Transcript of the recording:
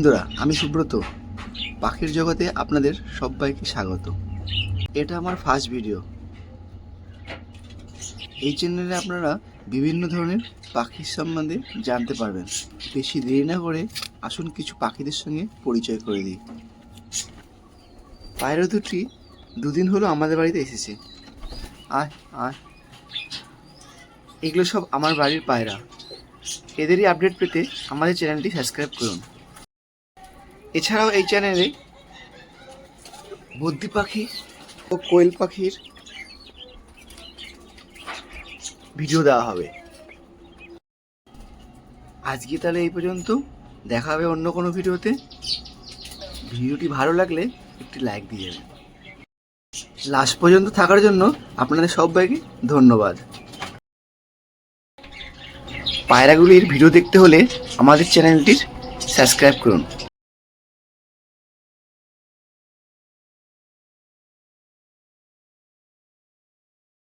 বন্ধুরা, আমি সুব্রত। পাখির জগতে আপনাদের সবাইকে স্বাগত। এটা আমার ফার্স্ট ভিডিও। এই চ্যানেলে আপনারা বিভিন্ন ধরনের পাখির সম্বন্ধে জানতে পারবেন। বেশি দেরি না করে আসুন কিছু পাখিদের সঙ্গে পরিচয় করে দিই। পায়রা দুটি দুদিন হলো আমাদের বাড়িতে এসেছে। আয় আয়, এগুলো সব আমার বাড়ির পায়রা। এদেরই আপডেট পেতে আমাদের চ্যানেলটি সাবস্ক্রাইব করুন। এছাড়াও এই চ্যানেলে বদ্রি পাখি ও কোয়েল পাখির ভিডিও দেওয়া হবে। আজকে তাহলে এই পর্যন্ত, দেখা হবে অন্য কোনো ভিডিওতে। ভিডিওটি ভালো লাগলে একটি লাইক দিয়ে যাবেন। লাস্ট পর্যন্ত থাকার জন্য আপনাদের সবাইকে ধন্যবাদ। পায়রাগুলির ভিডিও দেখতে হলে আমাদের চ্যানেলটির সাবস্ক্রাইব করুন।